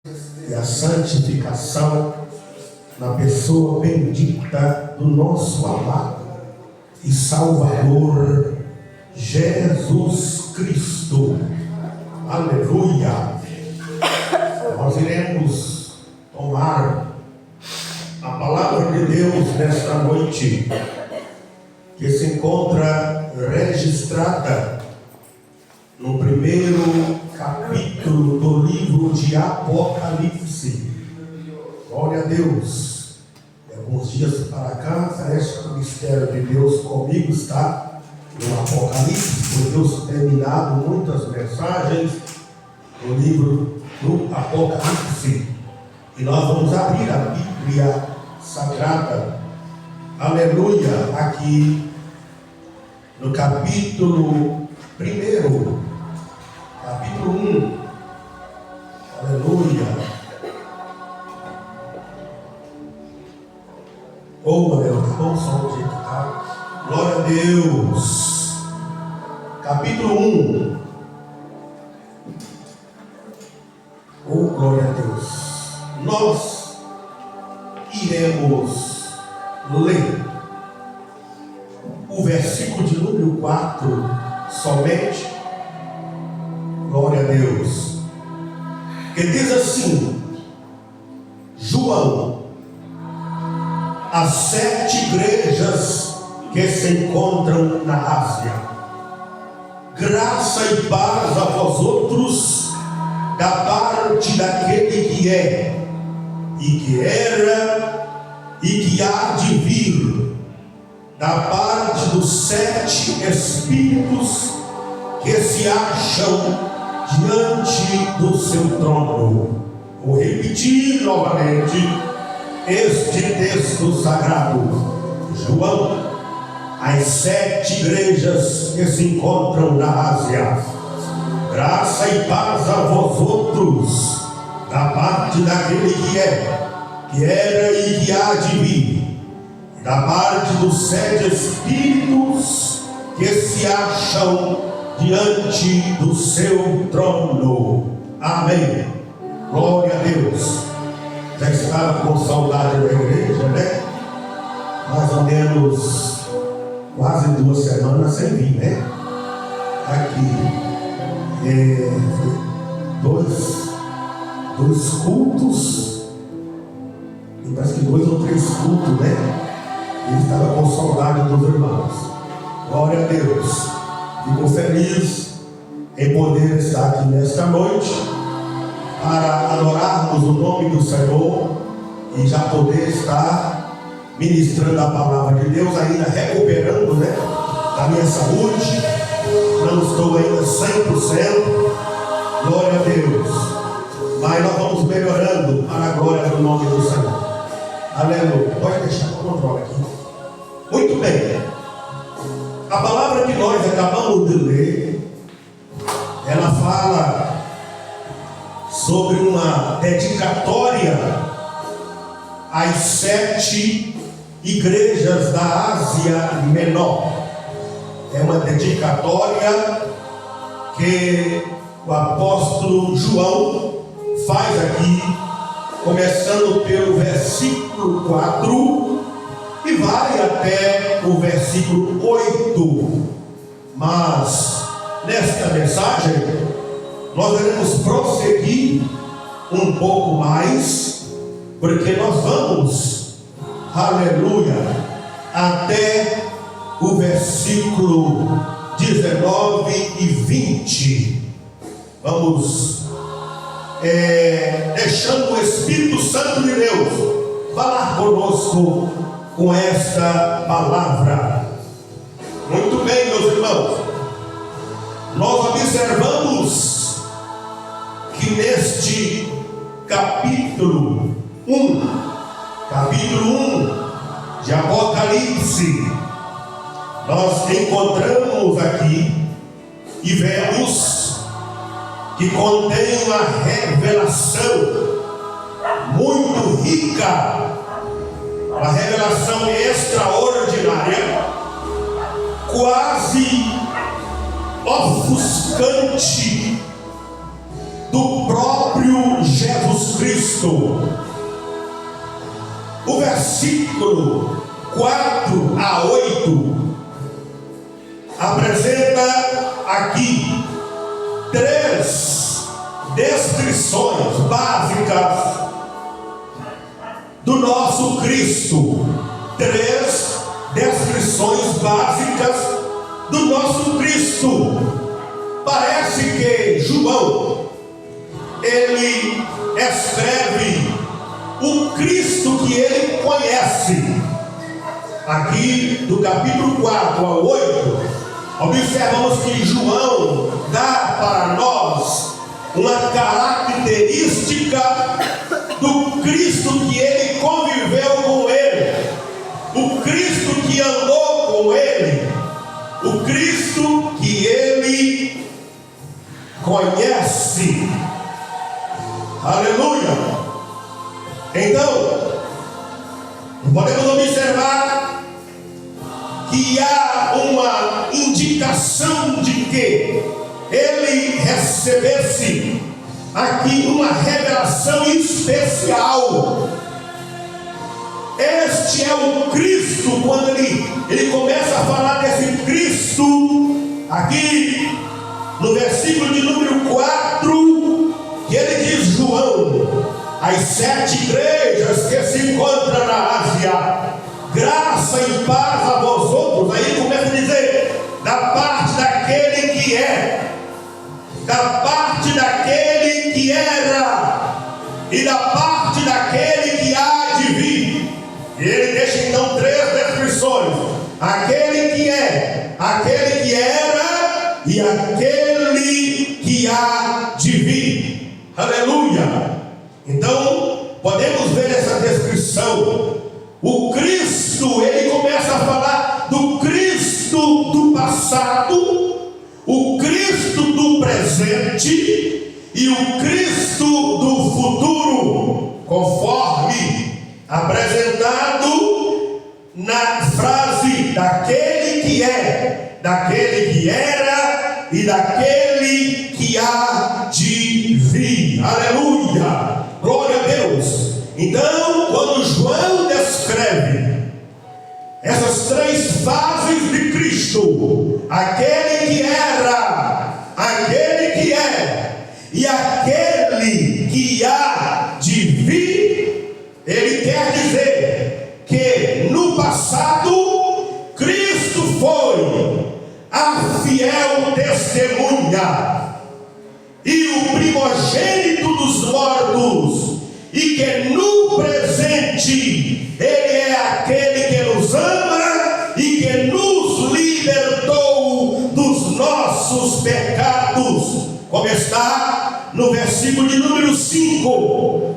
e a santificação na pessoa bendita do nosso amado e Salvador Jesus Cristo. Aleluia! Nós iremos tomar a palavra de Deus nesta noite, que se encontra registrada no primeiro capítulo do livro de Apocalipse. Glória a Deus. De alguns dias para cá, parece que o mistério de Deus comigo está no Apocalipse, por Deus ter me dado muitas mensagens no livro do Apocalipse. E nós vamos abrir a Bíblia Sagrada, aleluia, aqui no capítulo 1, capítulo 1, aleluia. Oh, aleluia, bom som do jeito que está. Glória a Deus. Capítulo 1. Oh, glória a Deus. Nós iremos ler o versículo de número 4 somente. Glória a Deus. Que diz assim: João, as 7 igrejas que se encontram na Ásia, graça e paz a vós outros, da parte daquele que é, e que era, e que há de vir, da parte dos 7 Espíritos que se acham diante do seu trono. Vou repetir novamente este texto sagrado. João, as 7 igrejas que se encontram na Ásia, graça e paz a vós outros, da parte daquele que é, que era e que há de vir, da parte dos 7 Espíritos que se acham diante do seu trono. Amém. Glória a Deus. Já estava com saudade da igreja, né? Mais ou menos quase 2 semanas sem vir, né? Aqui dois cultos, e parece que 2 ou 3 cultos, né? E estava com saudade dos irmãos. Glória a Deus. Fico feliz em poder estar aqui nesta noite para adorarmos o nome do Senhor e já poder estar ministrando a palavra de Deus, ainda recuperando, né, da minha saúde. Não estou ainda 100%, glória a Deus, mas nós vamos melhorando para a glória do nome do Senhor. Aleluia. Pode deixar o controle aqui. Muito bem. A palavra que nós acabamos de ler, ela fala sobre uma dedicatória às 7 igrejas da Ásia Menor. É uma dedicatória que o apóstolo João faz aqui, começando pelo versículo 4 e vai até o versículo 8. Mas nesta mensagem nós iremos prosseguir um pouco mais, porque nós vamos, aleluia, até o versículo 19 e 20. Vamos deixando o Espírito Santo de Deus falar conosco com esta palavra. Muito bem, meus irmãos, nós observamos que neste capítulo 1 de Apocalipse, nós encontramos aqui e vemos que contém uma revelação muito rica, uma revelação extraordinária, quase ofuscante do próprio Jesus Cristo. O versículo 4 a 8 apresenta aqui 3 descrições básicas do nosso Cristo. 3 descrições básicas do nosso Cristo. Parece que João, ele escreve o Cristo que ele conhece. Aqui do capítulo 4 ao 8, observamos que João dá para nós uma característica do Cristo que ele conviveu com ele, o Cristo que andou com ele, o Cristo que ele conhece. Aleluia! Então, podemos observar que há uma indicação de que ele recebesse aqui uma revelação especial. Este é o Cristo. Quando ele começa a falar desse Cristo, aqui no versículo de número 4, que ele diz: João, as 7 igrejas que se encontram na Ásia, graça e paz a vós outros. Aí começa a dizer: da parte daquele que é, da parte daquele que era, e da parte daquele que há de vir. E ele deixa então 3 descrições: aquele que é, aquele que era e aquele que há de vir. Aleluia! Então, podemos ver essa descrição. O Cristo, ele começa a falar do Cristo do passado, o Cristo do presente e o Cristo do futuro, conforme apresentado na frase: daquele que é, daquele que era e daquele que há de vir. Aleluia! Glória a Deus! Então, quando João descreve essas 3 fases de Cristo, aquele que era, aquele que é e aquele que há de vir, ele quer dizer que no passado Cristo foi a fiel testemunha e o primogênito dos mortos, e que no presente ele é aquele que nos ama e que nos libertou dos nossos pecados, como está no versículo de número 5.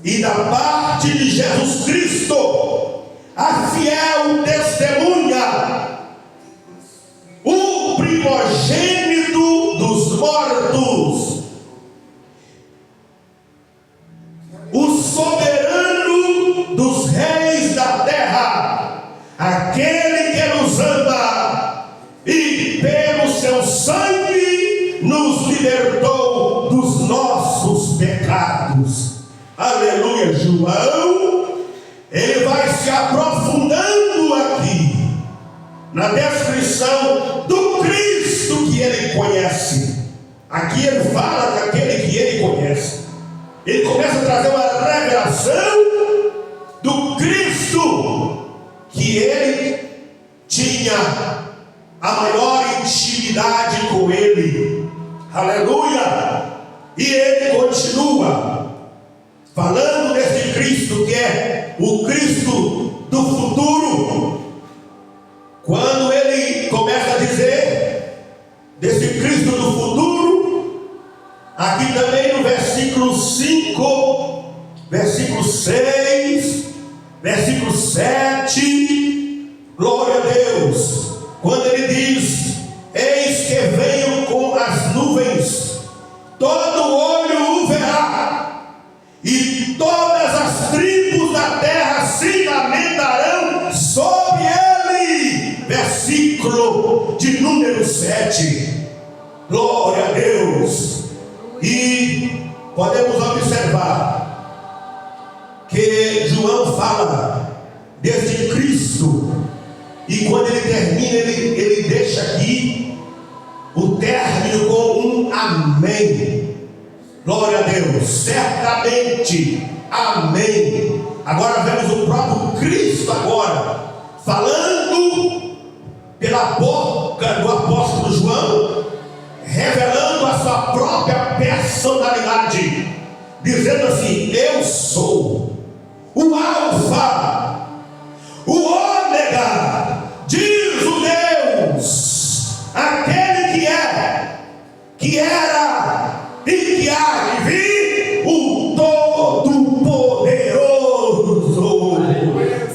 E da parte de Jesus Cristo, a fiel testemunha, o primogênito dos mortos, o soberano dos reis da terra, aquele que nos ama e pelo seu sangue nos libertou dos nossos pecados. Aleluia! João, ele vai se aprofundando aqui na descrição do Cristo que ele conhece. Aqui ele fala daquele que ele conhece. Ele começa a trazer uma revelação do Cristo que ele tinha a maior intimidade com ele. Aleluia! E ele continua falando desse Cristo que é o Cristo do futuro. Quando ele começa a dizer desse Cristo do futuro, aqui também no versículo 5, versículo 6, versículo 7, glória a Deus, quando ele diz: eis que venho com as nuvens, todo olho o verá, e todas as tribos da terra se lamentarão sobre ele. Versículo de número 7. Glória a Deus. E podemos observar João fala deste Cristo, e quando ele termina, ele deixa aqui o término com um amém. Glória a Deus, certamente, amém. Agora vemos o próprio Cristo agora falando pela boca do apóstolo João, revelando a sua própria personalidade, dizendo assim: eu sou o Alfa, o Ômega, diz o Deus, aquele que é, que era e que há de vir, o Todo-Poderoso.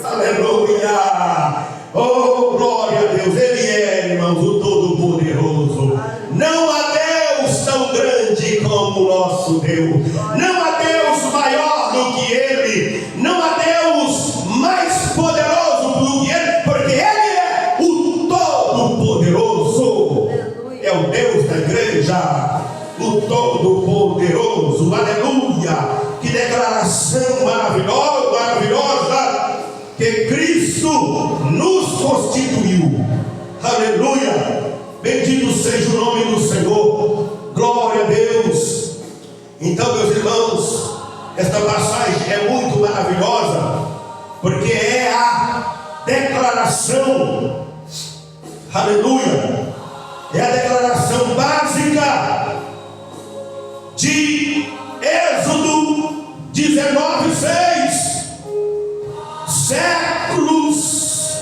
Aleluia! Oh, glória a Deus! Ele é, irmãos, o Todo-Poderoso. Não há Deus tão grande como o nosso Deus. Não há Deus maior do que Ele. Não há Deus mais poderoso do que Ele, porque Ele é o Todo-Poderoso. É o Deus da igreja, o Todo-Poderoso. Aleluia! Que declaração maravilhosa que Cristo nos constituiu. Aleluia! Bendito seja o nome do Senhor. Glória a Deus. Então, meus irmãos, esta passagem é muito maravilhosa, porque é a declaração, aleluia, é a declaração básica de Êxodo 19:6. Séculos,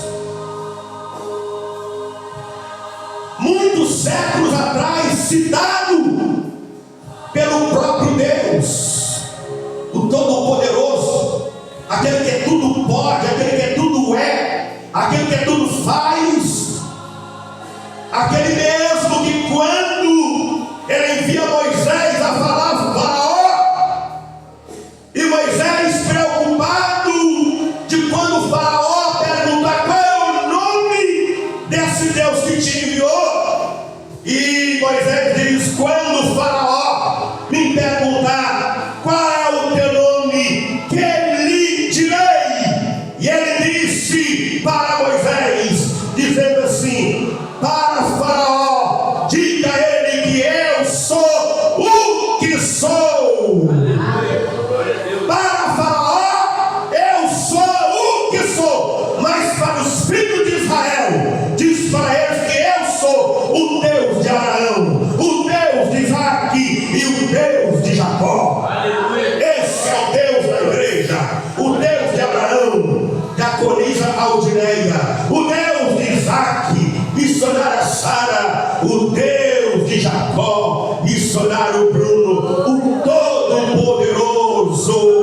muitos séculos atrás, citado pelo próprio Deus, o Todo-Poderoso, aquele que tudo pode, aquele que tudo é, aquele que tudo faz, aquele mesmo que quando ele envia Moisés a falar com Faraó, e Moisés preocupado de quando o Faraó perguntar qual é o nome desse Deus que te enviou, e Moisés diz: quando o Faraó me perguntar qual é o teu nome, que lhe direi? E ele disse para Moisés, dizendo assim: para Faraó, diga a ele que eu sou o que sou. Para Faraó, eu sou o que sou. Mas para os filhos de Israel, diz para eles que eu sou o Deus de Abraão, o Deus de Isaac e o Deus de Jacó. Esse é o Deus da igreja, o Deus de Abraão, da Conisa Aldineia, o Deus de Isaac, missionária Sara, o Deus de Jacó, missionário Bruno, o Todo-Poderoso.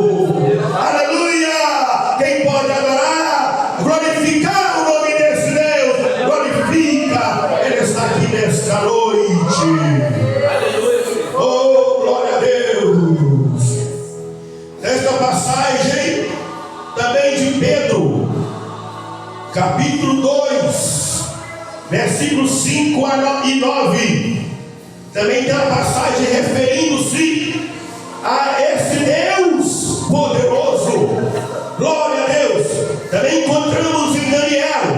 Aleluia! Quem pode adorar, glorificar o nome desse Deus, glorifica, Ele está aqui nesta noite. Oh, glória a Deus! Esta passagem também de Pedro, capítulo 2, versículos 5 e 9, também tem uma passagem referindo-se a esse Deus poderoso. Glória a Deus. Também encontramos em Daniel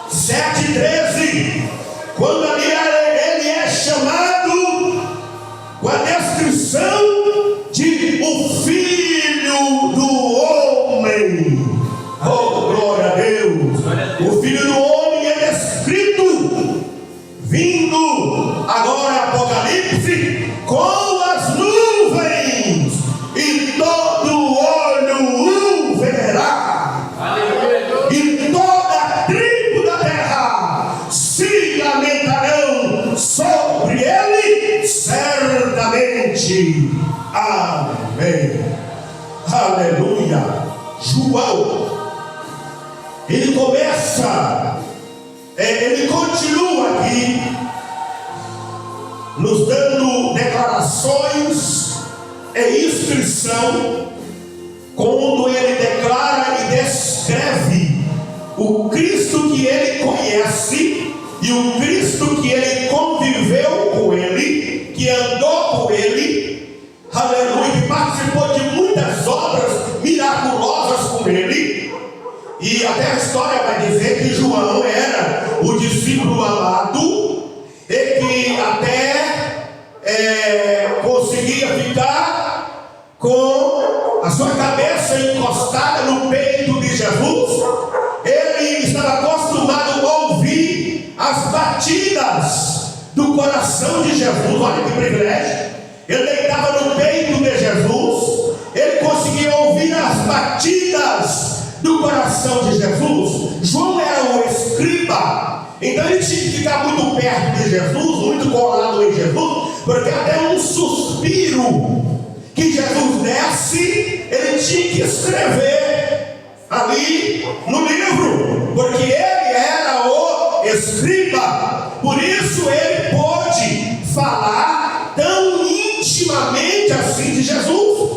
7:13, quando ali ele é chamado com a descrição de o Filho do Homem. Oh, glória a Deus. O Filho do Homem é descrito vindo agora Apocalipse com as nuvens, e todo olho o verá. E toda a tribo da terra se lamentarão sobre ele, certamente. Amém. Aleluia. João, ele começa, ele continua aqui nos dando declarações e instrução, quando ele declara e descreve o Cristo que ele conhece e o Cristo que ele conviveu com ele, que andou com ele, aleluia, que participou de muitas obras miraculosas E até a história vai dizer que João era o discípulo amado e que até conseguia ficar com a sua cabeça encostada no peito de Jesus. Ele estava acostumado a ouvir as batidas do coração de Jesus. Olha que privilégio. Ele deitava no peito de Jesus, ele conseguia ouvir as batidas do coração de Jesus. João era o escriba, então ele tinha que ficar muito perto de Jesus, muito colado em Jesus, porque até um suspiro que Jesus desse, ele tinha que escrever ali no livro, porque ele era o escriba. Por isso ele pôde falar tão intimamente assim de Jesus.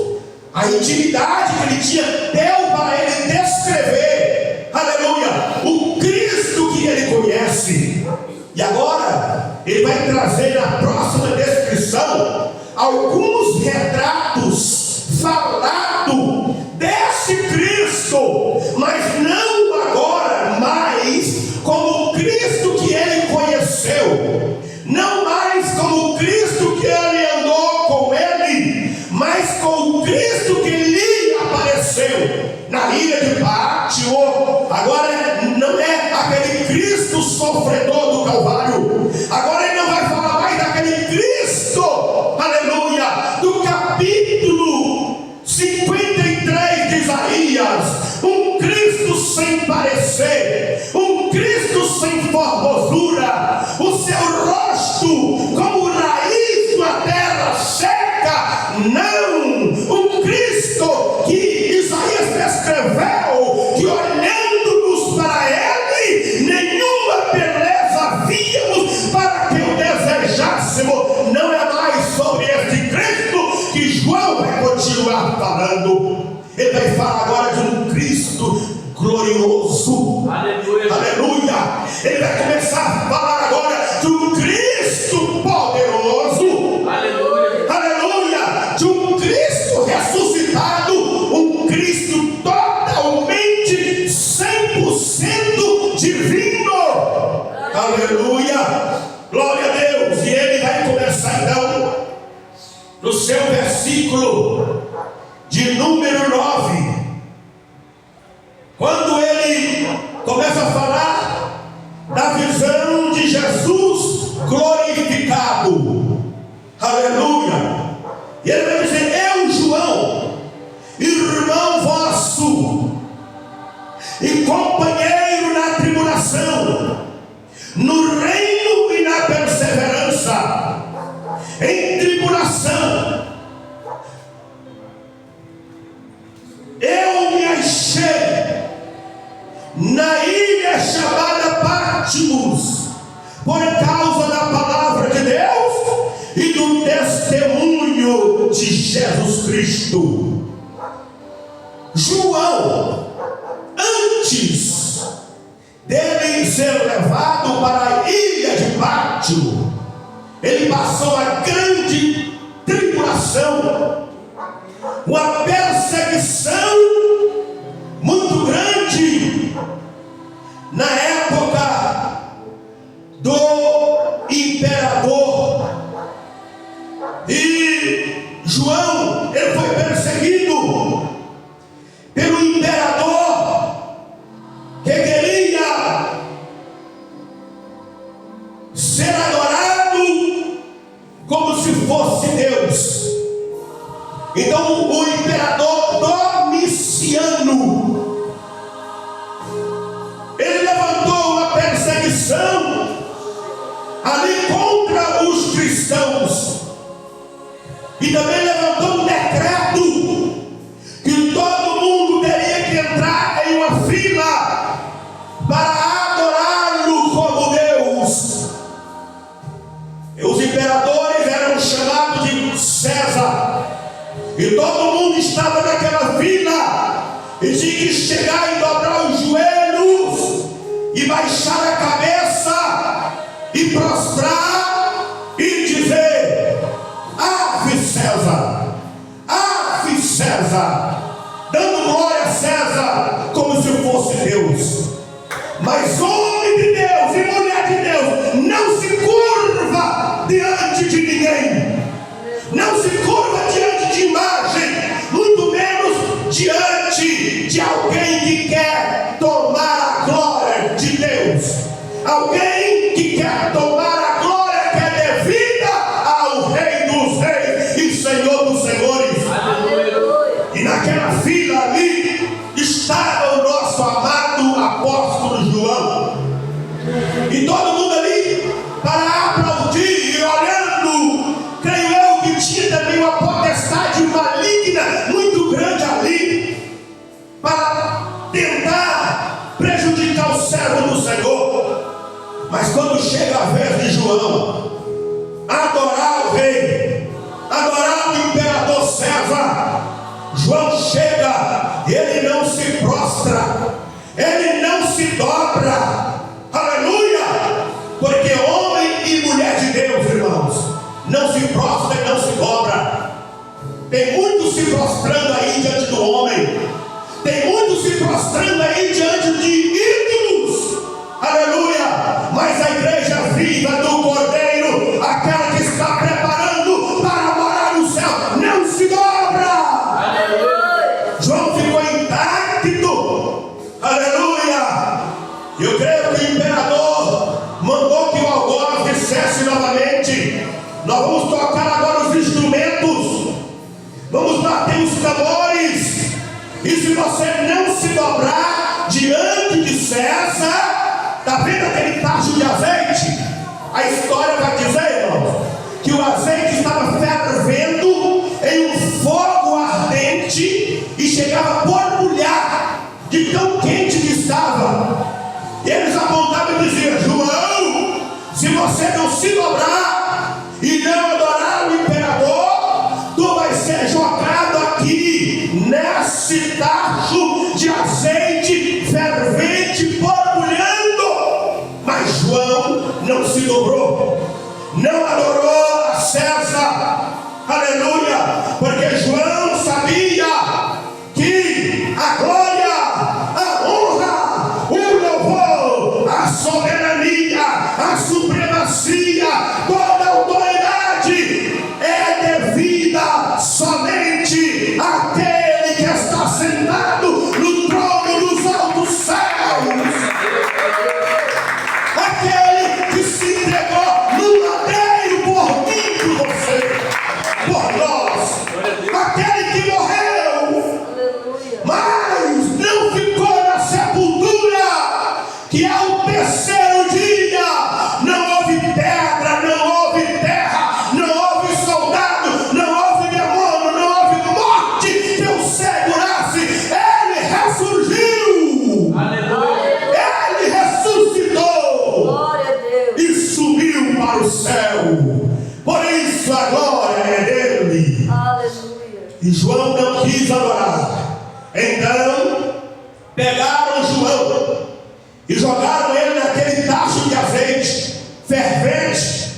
A intimidade que ele tinha deu para ele descrever, aleluia, o Cristo que ele conhece. E agora ele vai trazer na próxima descrição alguns retratos falados desse Cristo, mas não agora mais como o Cristo que ele conheceu, não mais como o Cristo que ele andou com ele, mas com o Cristo que lhe apareceu na ilha de Pátio. Agora não é aquele Cristo sofredor do Calvário, agora ele não vai falar mais daquele Cristo, aleluia, do capítulo 53 de Isaías, um Cristo sem parecer, um Cristo sem formosura, o seu rosto como raiz da terra seca. Não, um Cristo que Isaías descreveu, que olhando-nos para ele, nenhuma beleza víamos para que o desejássemos. Não é mais sobre este Cristo que João vai continuar falando. Ele vai falar agora de um Cristo glorioso. Aleluia. Aleluia. Ele vai começar a falar agora de um Cristo poderoso. Aleluia. Aleluia. De um Cristo ressuscitado, um Cristo totalmente 100% divino. Aleluia. Glória a Deus. E ele vai começar então no seu versículo de número 9. Quando ele começa a falar da visão de Jesus glorificado, aleluia, e ele vai dizer: eu, João, irmão vosso e companheiro na tribulação, no reino e na perseverança, em tribulação, eu me achei na ilha chamada Patmos, por causa da palavra de Deus e do testemunho de Jesus Cristo. João, antes dele ser levado para a ilha de Pátio, ele passou a grande tribulação, uma perseguição muito grande na época do imperador. E João, ele foi perseguido pelo imperador que queria ser adorado como se fosse Deus. Então o imperador Domiciano, ele levantou uma perseguição ali contra os cristãos, e também levantou um decreto que todo mundo teria que entrar em uma fila para adorá-lo como Deus. E os imperadores eram chamados de César, e todo mundo estava naquela fila e tinha que chegar e dobrar os joelhos e baixar a cabeça e prostrar e dizer: Ave César, dando glória a César como se fosse Deus. Mas homem de Deus e mulher de Deus não se curva diante de ninguém, não se curva diante de imagem, muito menos diante de alguém que quer tomar a glória de Deus, alguém que quer tomar a glória que é devida ao Rei dos Reis e Senhor dos Senhores. Aleluia. E naquela fila ali estava o nosso amado apóstolo João, e todo mundo ali para aplaudir, e olhando, creio eu que tinha também uma potestade maligna muito grande ali, para tentar prejudicar o servo do Senhor. Mas quando chega a vez de João adorar o rei, adorar o imperador César, João chega, ele não se prostra, ele não se dobra, aleluia, porque homem e mulher de Deus, irmãos, não se prostra e não se dobra. Tem muitos se prostrando aí diante do homem, tem muitos se prostrando aí diante de ídolos, aleluia, mas a igreja viva do Cordeiro, aquela que está preparando para morar no céu, não se dobra. João ficou intacto, aleluia. Eu creio que o imperador mandou que o algoz dissesse novamente: nós vamos tocar agora os instrumentos, vamos bater os tambores, e se você não se dobrar diante de César, está vendo aquele tacho de azeite? A história vai dizer, irmãos, que o azeite estava fervendo em um fogo ardente e chegava a borbulhar de tão quente que estava. E eles apontavam e diziam: João, se você não se dobrar e não adorar o imperador, tu vai ser jogado aqui nesse tacho de azeite fervente, borbulhando. Mas João não se dobrou, não adorou a César, aleluia, porque João sabia que a glória, a honra, o louvor, a soberania, a supremacia, toda a autoridade é devida somente àquele que está sentado no trono dos altos céus, aquele que se entregou no madeiro por mim, por você, por nós, aquele que morreu, mas não ficou na sepultura, que ao terceiro dia não houve pedra, não houve terra, não houve soldado, não houve demônio, não houve morte que o segurasse. Ele ressurgiu, ele ressuscitou, glória a Deus, e subiu para o céu. Por isso a glória é dele. Aleluia. E João não quis adorar. Então pegaram João e jogaram ele naquele tacho de azeite fervente,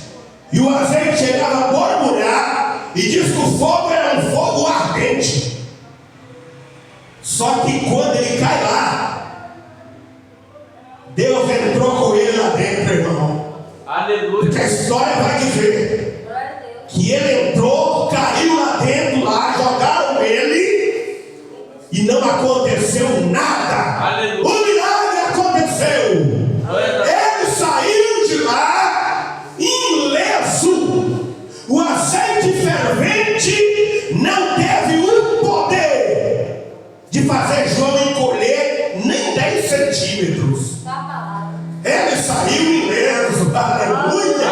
e o azeite chegava a borbulhar, e diz que o fogo era um fogo ardente. Só que quando ele cai lá, Deus entrou com ele lá dentro, irmão. Aleluia. Porque a história vai dizer que ele entrou, caiu lá dentro, lá jogaram ele e não aconteceu nada. Aleluia. O milagre aconteceu. Ele saiu de lá ileso. O azeite fervente não teve o poder de fazer João encolher nem 10 centímetros. Ele saiu ileso. Aleluia.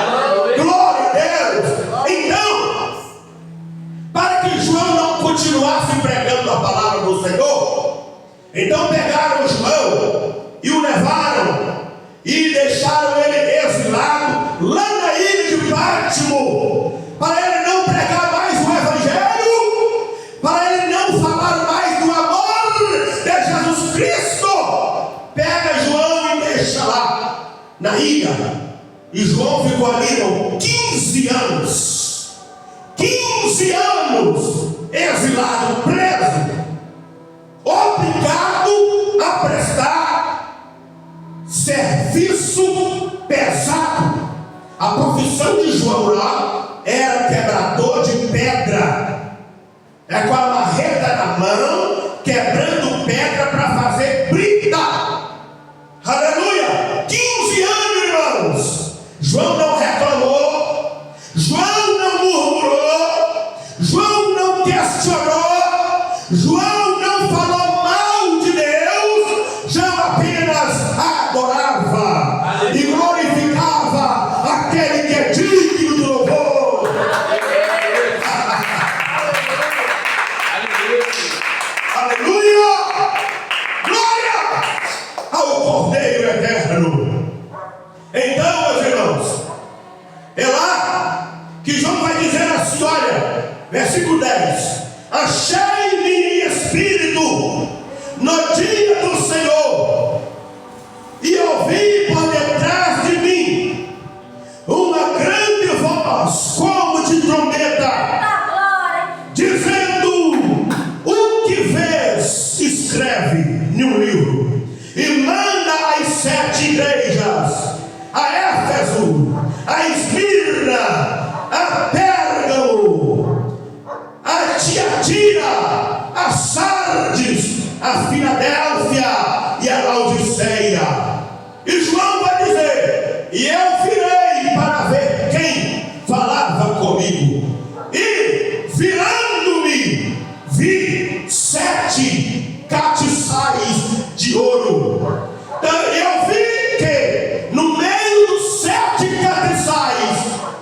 Glória a Deus. Então, para que João não continuasse pregando a palavra do Senhor, então pegaram João e o levaram e deixaram ele exilado lá na ilha de Pátimo, para ele não pregar mais o evangelho, para ele não falar mais do amor de Jesus Cristo. Pega João e deixa lá na ilha. E João ficou ali 15 anos. 15 anos exilado, preso, obrigado João não falou mal de Deus, João apenas adorava e glorificava aquele que é digno do louvor. Aleluia! Glória ao Cordeiro Eterno. Então, meus irmãos, é lá que João vai dizer assim, olha, versículo 10: achei-me em espírito no dia do Senhor, e ouvi por detrás de mim uma grande voz, como de trombeta, dizendo: o que vês, escreve num livro, e manda às 7 igrejas, a Éfeso, a Esmirna, a Pérgamo, a Tiatira, a Sardes, a Filadélfia e a Laodiceia. E João vai dizer: e eu virei para ver quem falava comigo, e virando-me, vi 7 castiçais de ouro. Então eu vi que no meio dos 7 castiçais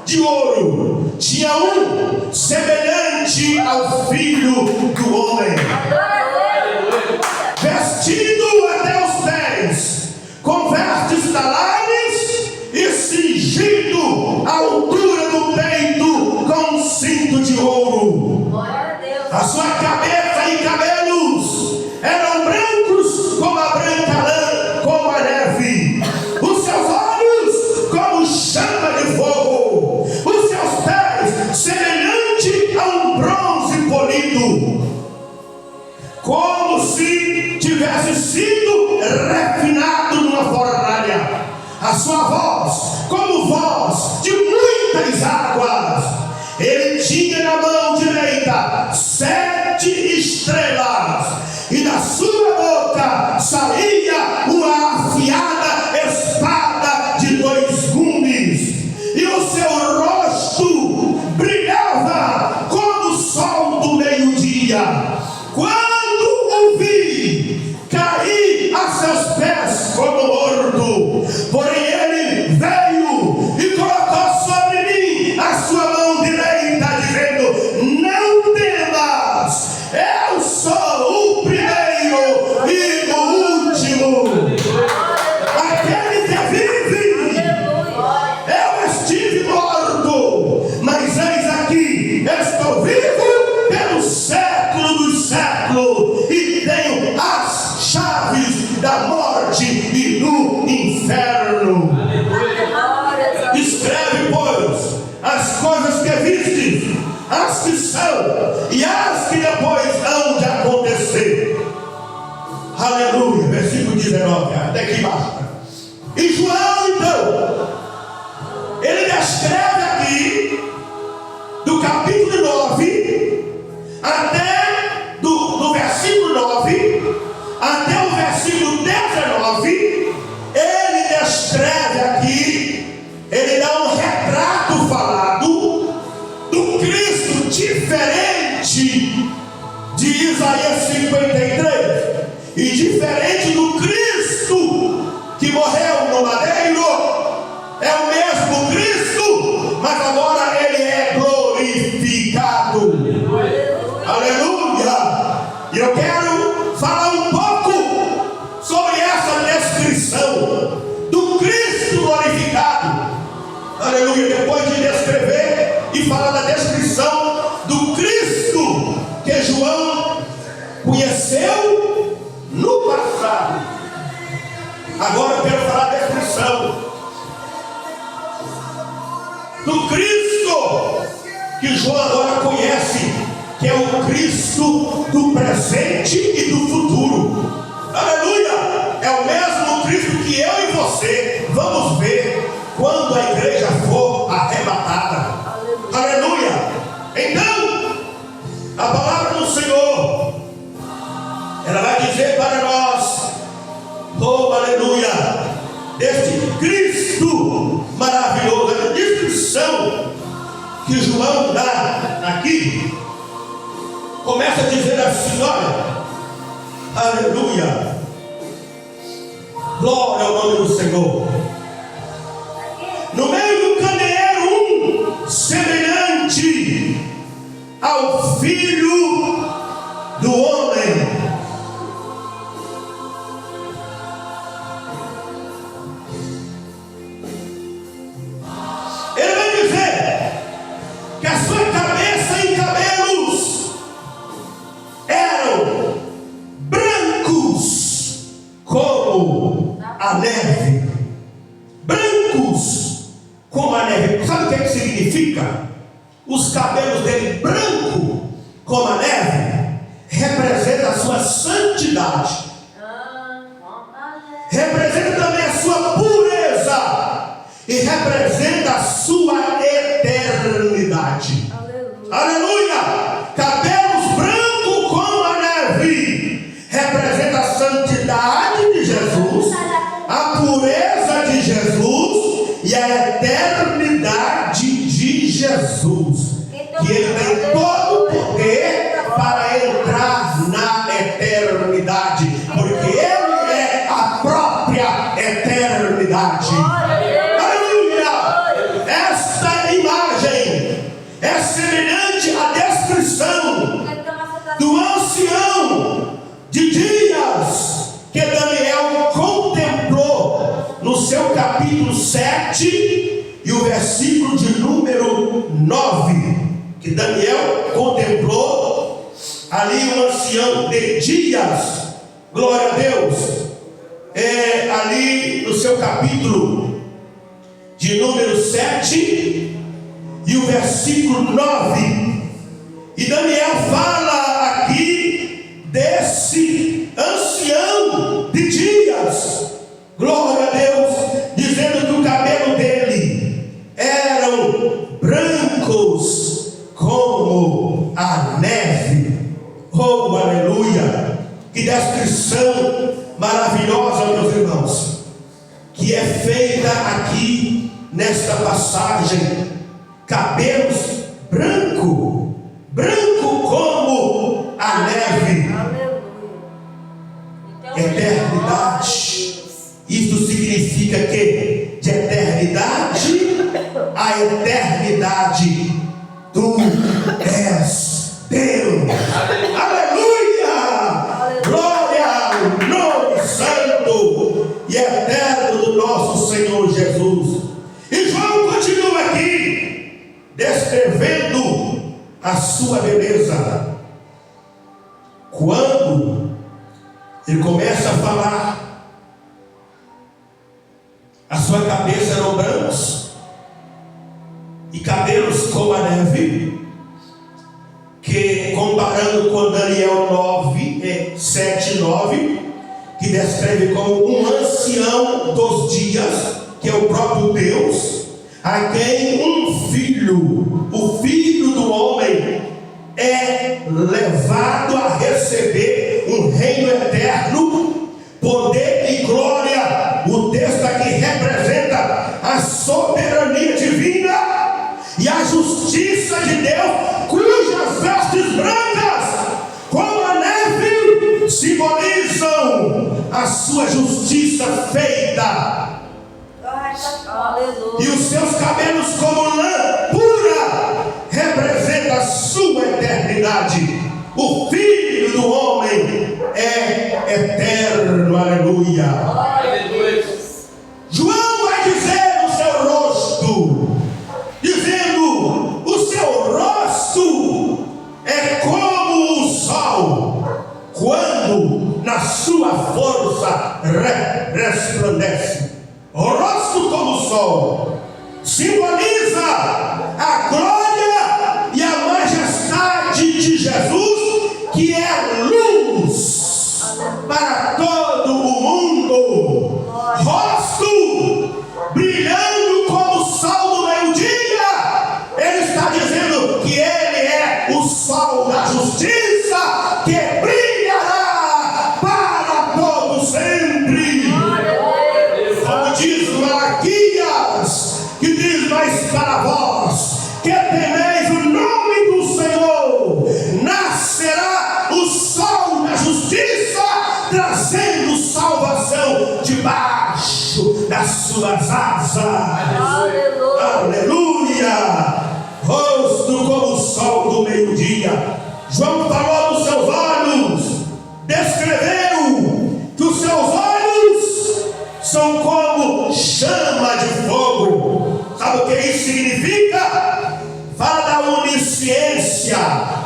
de ouro tinha um semelhante ao Filho do Homem, vestido até os pés com vestes talares e cingido à altura do peito com um cinto de ouro. A sua cabeça e cabelos eram brancos como a branca lã, como a neve. Os seus olhos como chama de fogo. Os seus pés semelhante a um bronze polido, como se tivesse sido refinado numa fornalha. A sua voz como voz de muitas águas. Ele tinha na mão direita 7 estrelas, e da sua boca saía uma afiada espada de 2 gumes, e o seu rosto brilhava como o sol do meio-dia. Quando o vi, caí a seus pés como morto. Porém ele veio e colocou sobre mim a sua mão direita, dizendo: não temas, eu sou o primeiro e o último, aquele que vive. Eu estive morto, mas eis aqui, estou vivo pelo século dos séculos, e tenho as chaves da morte e do inferno. Escreve, pois, as coisas que vistes, as que são e as que depois hão de acontecer. Aleluia. Versículo 19, até aqui basta. E João, então, ele descreve aqui do capítulo 9 até do versículo 9 até o versículo 19. Ele descreve aqui, ele dá um retrato falado do Cristo diferente de Isaías 53, e diferente do Cristo que morreu no madeiro. É o mesmo Cristo, mas agora ele é glorificado. Aleluia! E eu quero falar um pouco sobre essa descrição do Cristo glorificado. Aleluia! Depois de descrever e falar da descrição do Cristo que João conheceu no passado, agora eu quero falar da descrição do Cristo que João agora conhece, que é o Cristo do presente e do futuro. Aleluia! É o mesmo Cristo que eu e você vamos ver quando a igreja for arrebatada. Aleluia! Então, a palavra do Senhor, ela vai dizer para nós, oh aleluia, deste Cristo maravilhoso. A descrição que João dá aqui começa a dizer assim: olha, aleluia, glória ao nome do Senhor. No meio do candeeiro, semelhante ao Filho do Homem. Ele vai dizer que a sua cabeça e cabelos eram brancos como a neve. Brancos como a neve. Sabe o que significa? Os cabelos dele branco como a neve representa a sua santidade, representa também a sua pureza e representa a sua eternidade. Aleluia! Cabelos brancos como a neve representa a santidade de Jesus, a pureza de Jesus e a eternidade de Jesus, que ele tem todo o poder para entrar na eternidade, porque ele é a própria eternidade. Aleluia! Esta imagem é semelhante à descrição do ancião de dias que Daniel contemplou no seu capítulo 7 e o versículo de número 9, que Daniel contemplou ali um ancião de dias, glória a Deus, ali no seu capítulo de número 7 e o versículo 9, e Daniel fala aqui desse ancião de dias, glória a Deus, dizendo que o cabelo dele eram brancos como a neve. Oh, aleluia! Que descrição maravilhosa, meus irmãos, que é feita aqui nesta passagem. Cabelos branco como a neve. Eternidade. Isso significa que de eternidade a eternidade tu és Deus. Aleluia! Glória ao nome santo e eterno do nosso Senhor Jesus. E João continua aqui descrevendo a sua beleza. Quando ele começa a falar, a sua cabeça eram brancos e cabelos como a neve, que comparando com Daniel 7, 9, que descreve como um ancião dos dias, que é o próprio Deus, a quem um filho, o filho do homem, é levado a receber um reino eterno, poder e glória. O texto aqui representa a soberania divina e a justiça de Deus, cujas vestes brancas, como a neve, simbolizam a sua justiça feita. E os seus cabelos como lã pura representa a sua eternidade. O Filho do Homem é eterno. Aleluia. João vai dizer no seu rosto, dizendo: o seu rosto é como o sol, quando na sua força resplandece. O rosto como o sol simboliza a glória e a majestade de Jesus, que é luz para todo o mundo. Rosto brilhando como o sol do meio-dia. Ele está dizendo que ele é o sol da justiça, que brilhará para todo sempre. Como diz Malaquias, que diz: mas suas asas. Aleluia. Aleluia. Rosto como o sol do meio-dia. João falou dos seus olhos, descreveu que os seus olhos são como chama de fogo. Sabe o que isso significa? Fala da onisciência.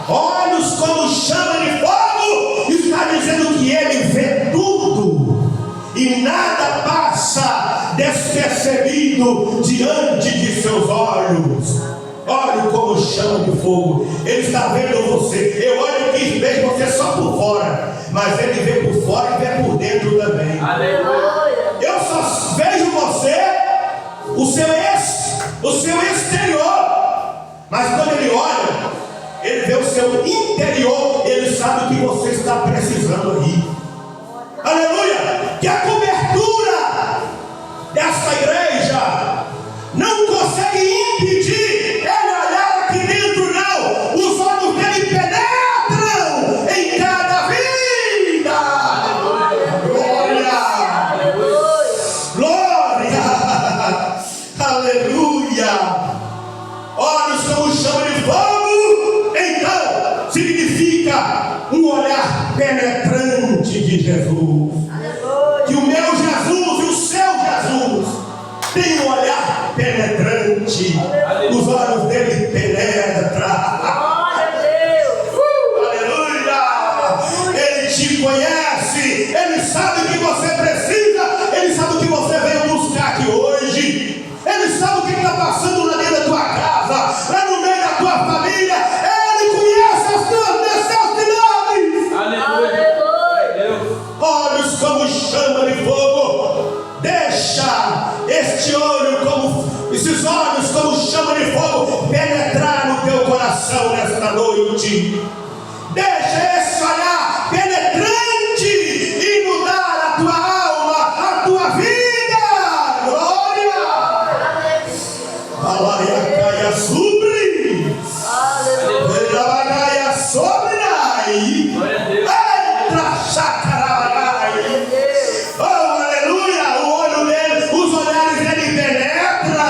Olhos como chama de fogo, está dizendo que ele vê tudo e nada passa despercebido diante de seus olhos. Olhe como chama de fogo. Ele está vendo você. Eu olho aqui e vejo você só por fora, mas ele vê por fora e vê por dentro também. Aleluia. Eu só vejo você, o seu exterior, mas quando ele olha, ele vê o seu interior. Ele sabe o que você está precisando aí. Aleluia. Que a cobertura dessa igreja não consegue impedir ele olhar aqui dentro, não. Os olhos dele penetram em cada vida. Glória. Glória. Aleluia. Olhos como chama de fogo. Então significa um olhar penetrante de Jesus. Que o meu Jesus e o seu Jesus tem um olhar penetrante. Os olhos dele penetram. Aleluia. Ele te conhece. Ele sabe o que você precisa. Ele sabe o que você veio buscar aqui hoje. Ele sabe o que está passando lá dentro da tua casa, lá no meio da tua família. Ele conhece as tuas necessidades. Aleluia. Olhos como chama de fogo. Deixa esses olhos como chama de fogo penetrar no teu coração nesta noite. Deixa esse olhar penetrante inundar a tua alma, a tua vida. Glória. Alaia caia sobre. Aleluia. Sobre. Entra chacarabai. Oh, aleluia. O olho dele, os olhares dele penetra.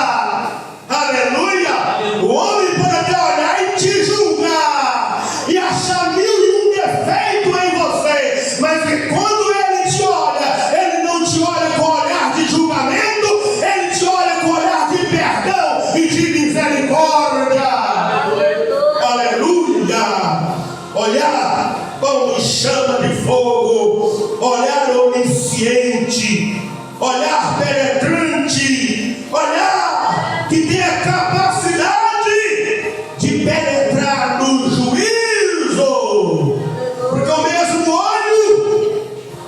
Aleluia. O homem pode até olhar e te julgar e achar 1001 defeitos em você, mas que quando ele te olha, ele não te olha com olhar de julgamento, ele te olha com olhar de perdão e de misericórdia. Aleluia. Olhar como chama de fogo, olhar onisciente, olhar penetrante, olhar que tem a capacidade de penetrar no juízo, porque o mesmo olho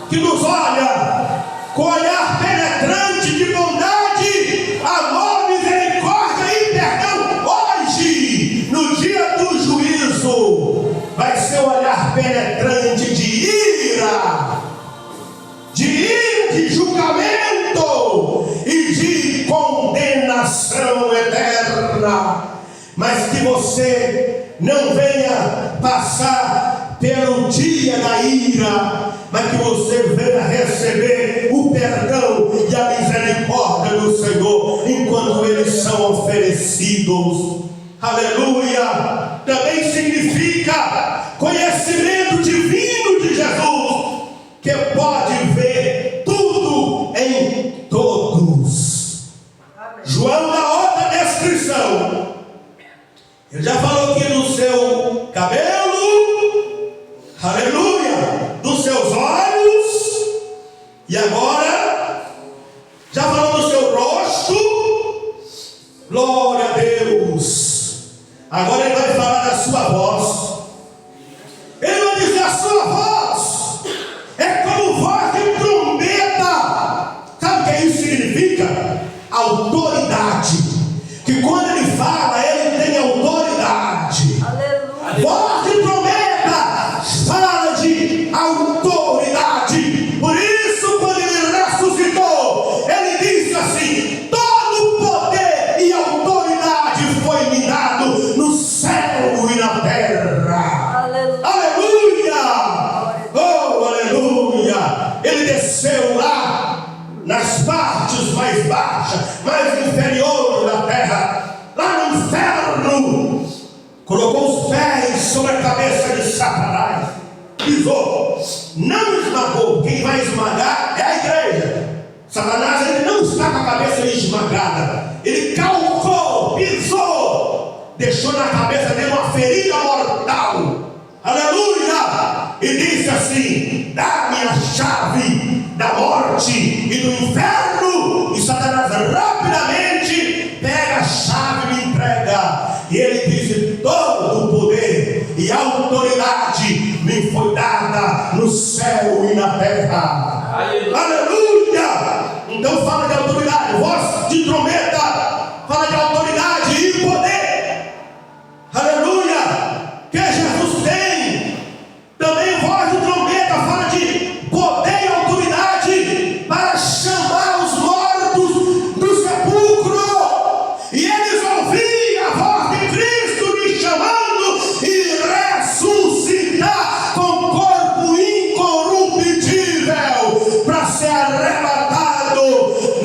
que nos olha com olhar penetrante de bondade, amor, misericórdia e perdão, hoje, no dia do juízo, vai ser um olhar penetrante de ira, de julgamento e de condenação eterna. Mas que você não venha passar pelo dia da ira, mas que você venha receber o perdão e a misericórdia do Senhor enquanto eles são oferecidos. Aleluia. Também significa conhecimento divino de Jesus, que pode ver tudo em todos. João dá outra descrição. Ele já falou aqui do seu cabelo, aleluia, dos seus olhos, e agora já falou do seu rosto. Glória a Deus. Agora ele vai falar da sua voz. Ele vai dizer: a sua voz é como voz de trombeta. Sabe o que isso significa? Autoridade. Que quando ele fala, ele tem autoridade. Aleluia. Voz de trombeta fala de autoridade. Por isso, quando ele ressuscitou, ele disse assim: todo poder e autoridade foi me dado no céu e na terra. Aleluia. Aleluia! Oh, aleluia! Ele desceu lá nas partes mais baixas baixa, mais inferior da terra, lá no inferno, colocou os pés sobre a cabeça de Satanás, pisou, não esmagou. Quem vai esmagar é a igreja. Satanás, ele não está com a cabeça esmagada, ele calcou, pisou, deixou na cabeça dele uma ferida mortal, aleluia, e disse assim: dá-me a chave da morte e do inferno. E Satanás rapidamente pega a chave e me entrega, e ele disse: todo o poder e autoridade me foi dada no céu e na terra. Aleluia! Então fala de autoridade, voz de trombeta, fala de autoridade e poder. Aleluia! Que Jesus tem. Também voz de trombeta fala de poder e autoridade para chamar os mortos do sepulcro. E eles ouviam a voz de Cristo lhe chamando e ressuscitar com corpo incorruptível para ser arrebatado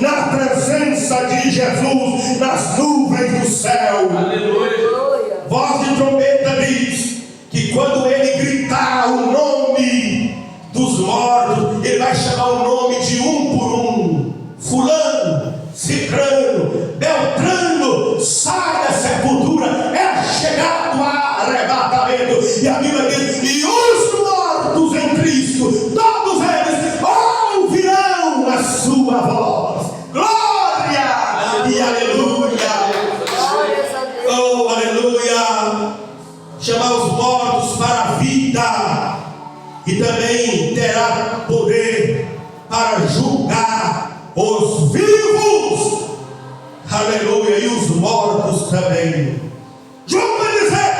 na presença de Jesus nas nuvens do céu. Aleluia. Voz de trombeta diz que quando ele gritar o nome dos mortos, ele vai chamar o nome de um por um: fulano, cicrano, beltrano, sai da sepultura, é chegado o arrebatamento. E a Bíblia diz: e os mortos em Cristo, todos eles ouvirão a sua voz. Glória e aleluia. Glórias a Deus. Oh, aleluia. Chamar os mortos para a vida, e também terá poder para julgar os vivos, aleluia, e os mortos também. João vai dizer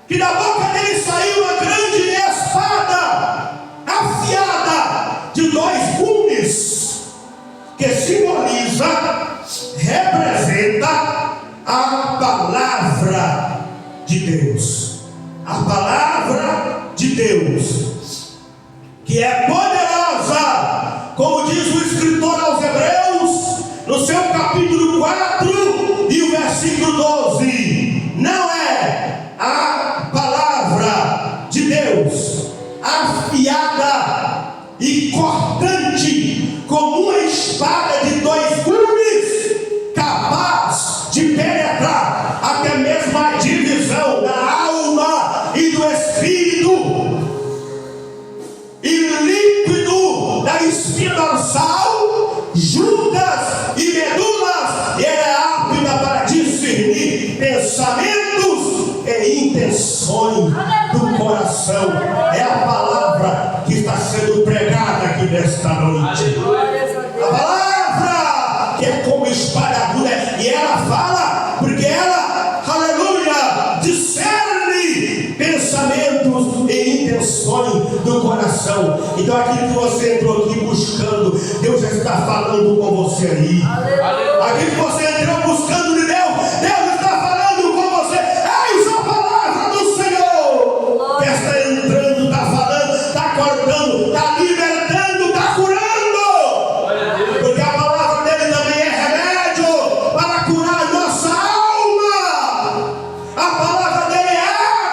que da boca dele saiu uma grande espada afiada de 2 gumes, que simboliza, representa a palavra de Deus. A palavra de Deus, que é poderosa, como diz o escritor aos Hebreus, no seu capítulo 4 e o versículo 12. Não é a palavra de Deus afiada e cortante como uma espada de 2 gumes, capaz de penetrar até mesmo a divisão da alma e do espírito, e líquido da espinha dorsal, juntas e medulas, e ela é apta para discernir pensamentos e intenções do coração. É a palavra que está sendo pregada aqui nesta noite. Glórias a A Deus. palavra que é como espada aguda, e ela fala, porque ela, aleluia, discerne pensamentos e intenções do coração. Então aquilo que você entrou aqui buscando, Deus já está falando com você aí. Aleluia. Aquilo que você entrou buscando de Deus, Deus está falando com você. Eis a palavra do Senhor que está entrando, está falando, está cortando, está libertando, está curando. Porque a palavra dele também é remédio para curar a nossa alma. A palavra dele é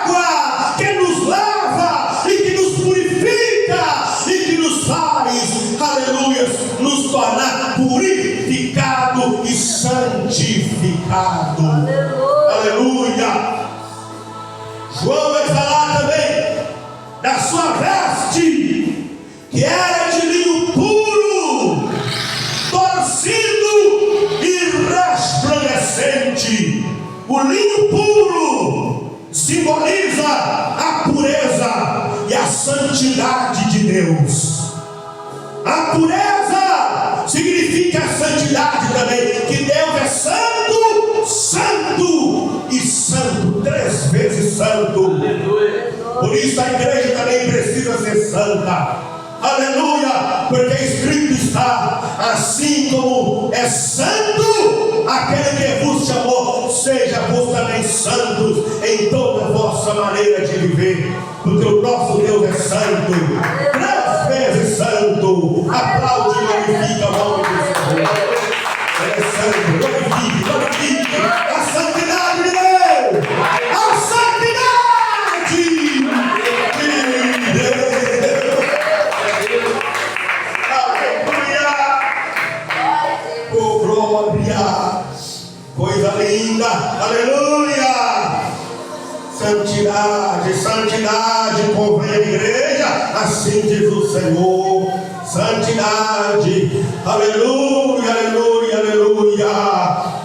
água que nos lava e que nos purifica e que nos faz, aleluia, nos tornar purificado e santificado. Aleluia. João vai falar também da sua veste, que era de linho puro, torcido e resplandecente. O linho puro simboliza a pureza e a santidade de Deus. A pureza significa a santidade também, que Deus é santo, santo e santo, 3 vezes santo. Por isso a igreja também precisa ser santa. Aleluia, porque escrito está: assim como é santo aquele que vos chamou, seja vos também santos em toda a vossa maneira de viver, porque o nosso Deus é santo, 3 vezes santo. Aplaude e glorifica o nome do Senhor. diz o Senhor. Santidade, aleluia, aleluia, aleluia.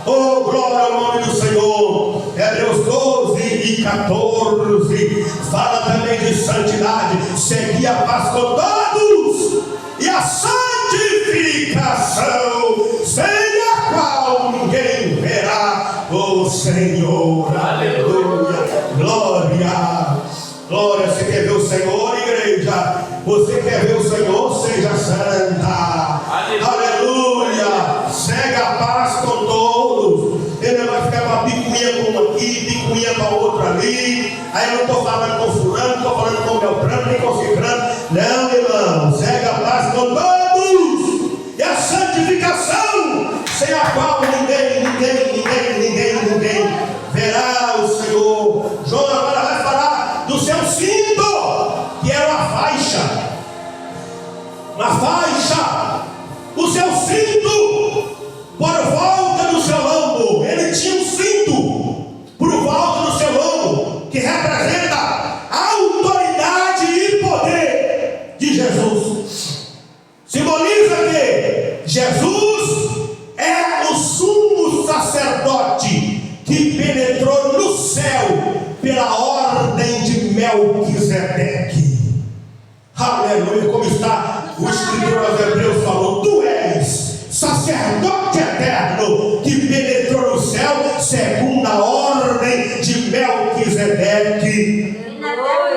Oh, glória ao nome do Senhor. Hebreus 12:14 fala também de santidade. Segui a paz com todos e a santificação, sem a qual ninguém verá o Senhor. Aleluia, glória, glória. Você quer ver o Senhor, igreja? Você quer ver o Senhor? Seja santa. Aleluia. Segue a paz com todos. Ele não vai ficar com uma picuinha com um aqui, picuinha com a outra ali. Aí eu não estou falando com fulano, não estou falando com Beltrano, nem com Cicrano. Não, irmão. Segue a paz com todos. E a santificação, sem a qual ninguém verá o Senhor. João agora vai falar do seu cinto, que era uma faixa. O seu cinto por volta do seu lombo. Ele tinha um cinto por volta do seu lombo, que representa a autoridade e poder de Jesus. Simboliza que Jesus é o sumo sacerdote que penetrou no céu pela ordem de Melquisedeque. Aleluia, como está o escritor aos Hebreus falou: tu és sacerdote eterno que penetrou no céu segundo a ordem de Melquisedeque.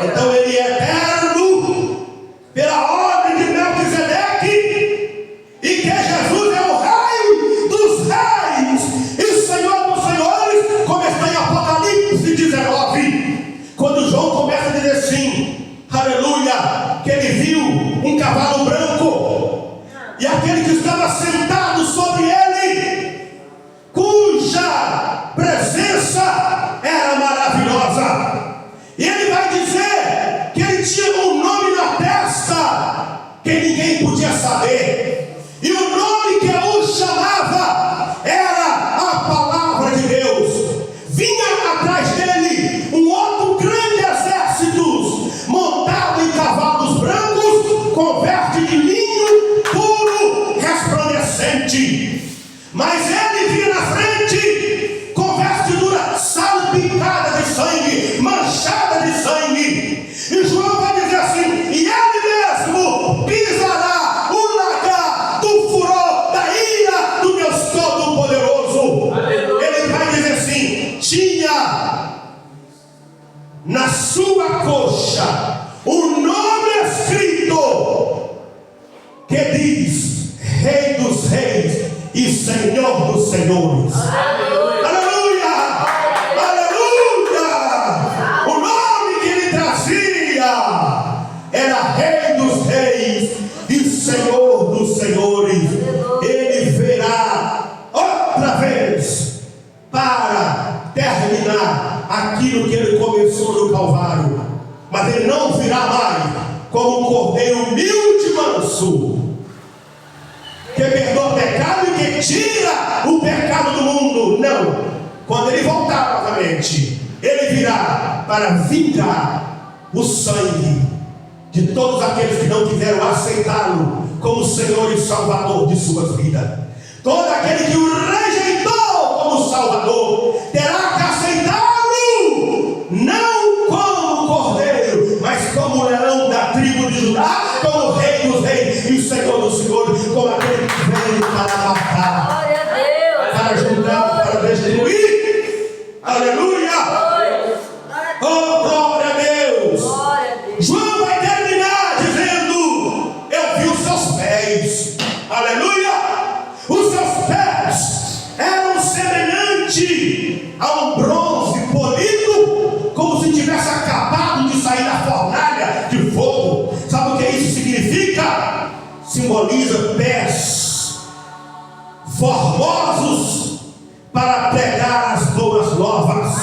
Então ele é eterno pela ordem de Melquisedeque, e que Jesus é o Rei dos reis e Senhor dos senhores, como está em Apocalipse 19, quando João começa a dizer assim, aleluia, que ele viu um cavalo branco e aquele que estava sentado sobre ele, cuja presença era maravilhosa. E ele vai dizer que ele tinha um nome na testa que ninguém podia saber, e o nome que o chamava era a palavra de Deus. Vinha atrás dele um outro grande exército montado em cavalos brancos com veste de linho puro resplandecente, mas ele vinha na frente com vestidura salpicada de sangue, manchada de sangue. E João vai dizer assim: e ele mesmo pisará o lagar do furor da ira do Deus Todo-Poderoso. Ele vai dizer assim: tinha na sua coxa um nome escrito que diz Rei dos Reis e Senhor dos Senhores. Aleluia! Aleluia! O nome que ele trazia era Rei dos Reis e Senhor dos Senhores. Ele virá outra vez para terminar aquilo que ele começou no Calvário, mas ele não virá mais como um cordeiro humilde e manso, que perdoa o pecado e que tira o pecado do mundo. Não, quando ele voltar novamente, ele virá para vingar o sangue de todos aqueles que não quiseram aceitá-lo como Senhor e Salvador de suas vidas. Todo aquele que o rejeitou como Salvador terá que aceitá-lo, não como cordeiro, mas como leão da tribo de Judá, como Rei dos Reis e Senhor dos Senhores, como aquele que veio para matar, para julgar, para destruir. Aleluia! Oh, glória a Deus! João vai terminar dizendo: eu vi os seus pés. Aleluia! Os seus pés eram semelhantes a um bronze polido, como se tivesse acabado de sair da fornalha de fogo. Sabe o que isso significa? Simboliza pés formosos para pregar as boas novas.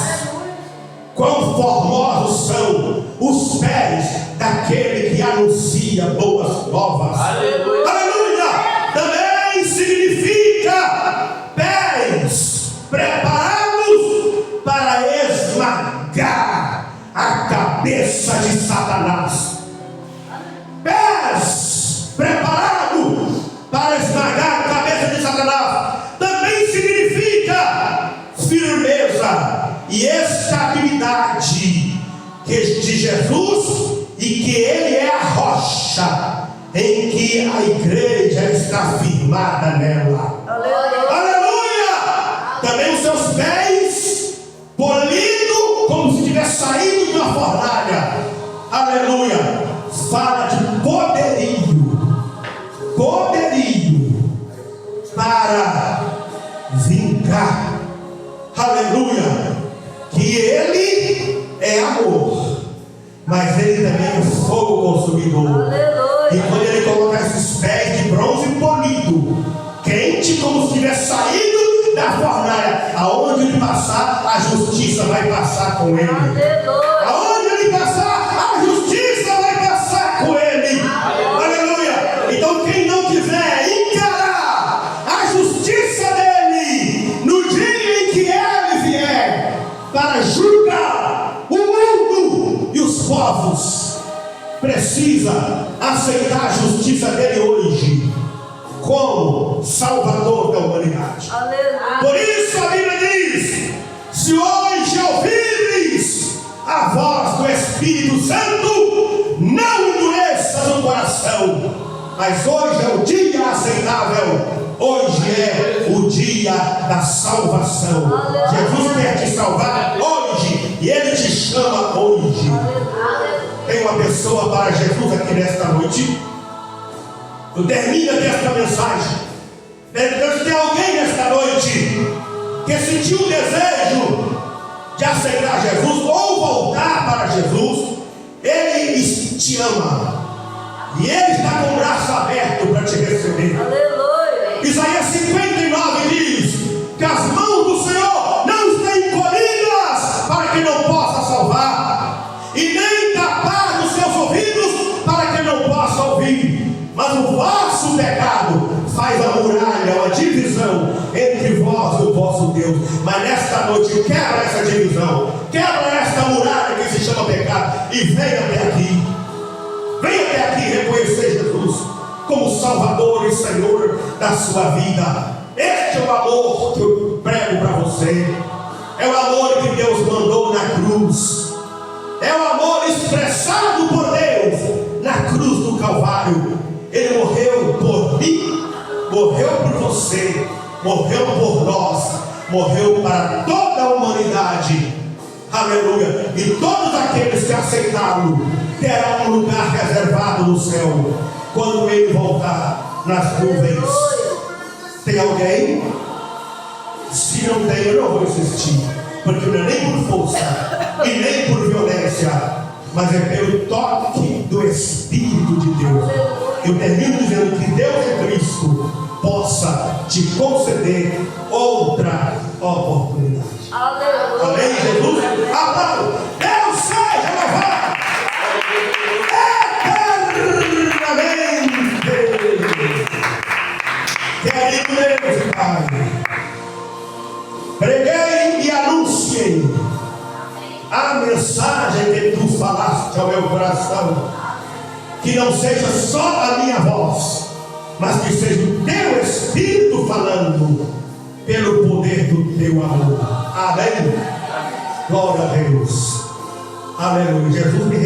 Quão formosos são os pés daquele que anuncia boas novas. Aleluia! Aleluia! Também significa pés preparados para esmagar a cabeça de Satanás. Pés Jesus e que Ele é a rocha em que a igreja está firmada nela. Aleluia. Aleluia! Também os seus pés polidos como se tivesse saído de uma fornalha. Aleluia! Fala de poderio para vingar. Aleluia! Que Ele é amor, mas Ele também é fogo consumidor. Aleluia. E quando Ele coloca esses pés de bronze polido, quente como se tivesse saído da fornalha, aonde Ele passar, a justiça vai passar com Ele. Aleluia. Aonde Ele passar, a justiça vai passar com Ele. Aleluia. Então quem não quiser encarar a justiça dEle no dia em que Ele vier para julgar o mundo e os povos, precisa aceitar a justiça dEle hoje como Salvador da humanidade. Aleluia. Por isso a Bíblia diz: se hoje ouvires a voz do Espírito Santo, não endureças o coração. Mas hoje é o dia aceitável, hoje é o dia da salvação. Jesus quer te salvar hoje e Ele te chama hoje. Tem uma pessoa para Jesus aqui nesta noite. Eu termino esta mensagem perguntando se tem alguém nesta noite que sentiu o desejo de aceitar Jesus ou voltar para Jesus. Ele te ama e Ele está com o braço aberto para te receber. Aleluia. Isaías 59 diz que as mãos do Senhor não estão encolhidas para que não possa salvar, e nem tapados os seus ouvidos para que não possa ouvir. Mas o vosso pecado faz a muralha, uma divisão entre vós e o vosso Deus. Mas nesta noite quebra essa divisão, quebra esta muralha que se chama pecado, e venha até aqui. Venha até aqui reconhecer Jesus como Salvador e Senhor da sua vida. Este é o amor que eu prego para você. É o amor que Deus mandou na cruz. É o amor expressado por Deus na cruz do Calvário. Ele morreu por mim, morreu por você, morreu por nós, morreu para toda a humanidade. Aleluia. E todos aqueles que aceitaram terão um lugar reservado no céu quando Ele voltar nas nuvens. Tem alguém? Se não tem, eu não vou insistir, porque não é nem por força e nem por violência, mas é pelo toque do Espírito de Deus. Eu termino dizendo que Deus em Cristo possa te conceder outra oportunidade. Aleluia. Amém, Jesus? Aplauda. Deus seja louvado eternamente. Querido Deus, Pai, preguei e anunciei a mensagem que Tu falaste ao meu coração. Que não seja só a minha voz, mas que seja o Teu Espírito falando pelo poder do Teu amor. Amém? Glória a Deus. Aleluia. Jesus me